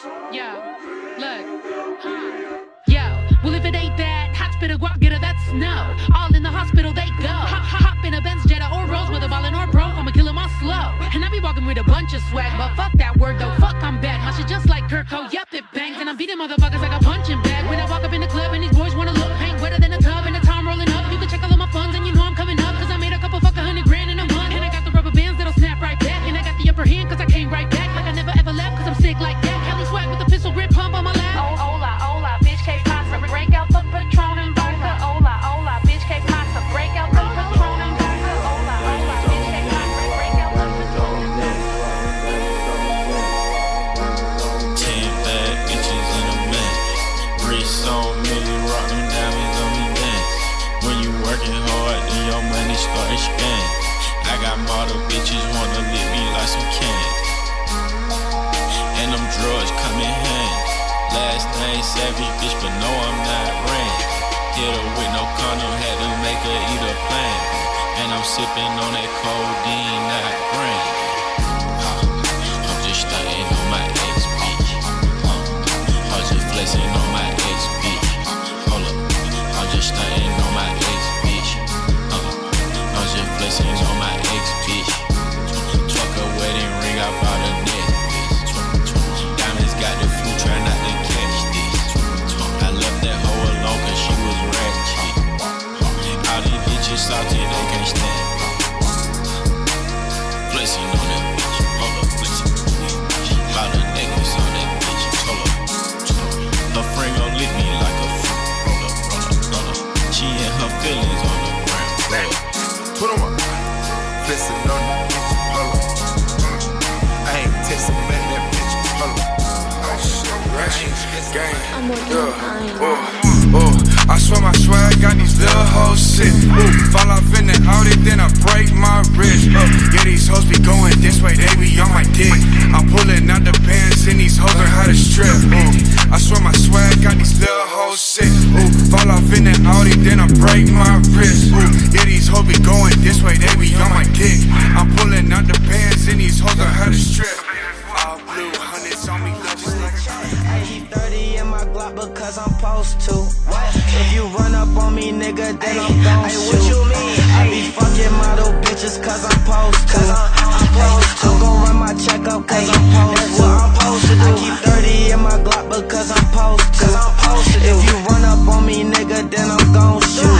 Yo, look. Yo, well if it ain't that, hospital guap getter, that's no. All in the hospital they go. Hop in a Benz, Jetta, or Rolls, whether ballin' or broke, I'ma kill 'em all slow. And I be walking with a bunch of swag, but fuck that word though, fuck I'm back. My shit just like Kirko, yup it bangs, and I'm beating motherfuckers like a punching bag. When I walk up in the club and these boys wanna look, paint wetter than a tub, and the time rolling up. You can check all of my funds and you know I'm coming up, cause I made a couple fucking $100,000 in a month. And I got the rubber bands that'll snap right back, and I got the upper hand cause I came right back. Like I never ever left cause I'm sick like that. Cali swag with the pistol grip pump on my lap. Hola, bitch K-Pasa, break out the Patron and vodka. Hola, bitch K-Pasa, break out the Patron and vodka. Hola, bitch K-Pasa, break out the Patron and vodka. 10 bad bitches in a mess. Wrist on me, rock them diamonds on me dance. When you working hard, then your money start to scan. I got model bitches wanna lick me like some cans. And them drugs come in hand. Last name Savage, bitch, but no, I'm not ran. Hit her with no condom, had to make her eat a plan. And I'm sipping on that codeine, not brand. I'm just stunting on my ex, bitch. I'm just flexing on my ex, bitch. Hold up, I'm just stunting on my ex, bitch. I'm just flexing on my ex, bitch. Truck a wedding ring, I bought a neck, bitch. Diamonds got the flu, try not to catch this. I left that hoe alone cause she was ratchet. All these bitches salty, they can't stand. Flexing on that bitch, hold up, flexing. Bought a necklace on that bitch, hold up. Her friend gon' lick me like a fruit, roll up. She and her feelings on the ground, roll up. Put 'em up, flexing on that bitch, hold up. I ain't texting back that bitch, hold up. Gang, I swear my swag got these little hoes sick. Fall off in the Audi, then I break my wrist. Yeah, these hoes be going this way, they be on my dick. I'm pulling out the pants and these hoes learn how to strip. I swear my swag got these little hoes sick. Fall off in the Audi, then I break my wrist. Yeah, these hoes be going this way, they be on my dick. I'm pulling out the pants and these hoes learn how to strip. All blue hundreds on me, look just like I keep 30 in my Glock because I'm supposed to. If you run up on me, nigga, then I'm gon' shoot. What you mean? I be fucking model bitches cause I'm supposed to. I'm gon' run my check up cause I'm supposed to. I keep 30 in my Glock because I'm supposed to. If you run up on me, nigga, then I'm gon' shoot.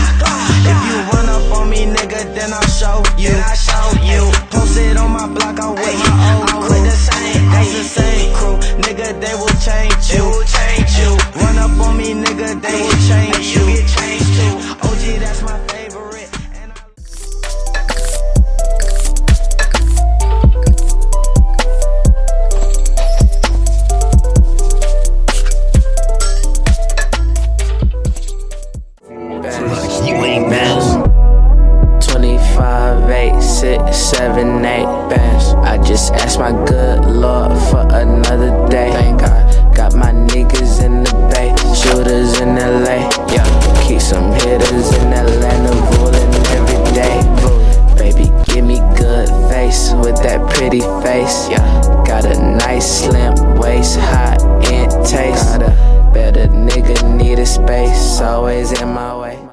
If you run up on me, nigga, then I'll show you. Posted on my block, I'm with my old crew. That's the same crew, nigga, they will change you. Run up on me, nigga, they will change you. OG, that's my favorite. You ain't bands. 25, 8, 6, 7, 8 bands. I just asked my good Lord for another day. Thank God. Got my niggas in the bay, shooters in LA. Yeah, keep some hitters in Atlanta, rolling every day. Baby, give me good face with that pretty face. Yeah, got a nice slim waist, hot in taste. Got a better nigga, need a space, always in my way.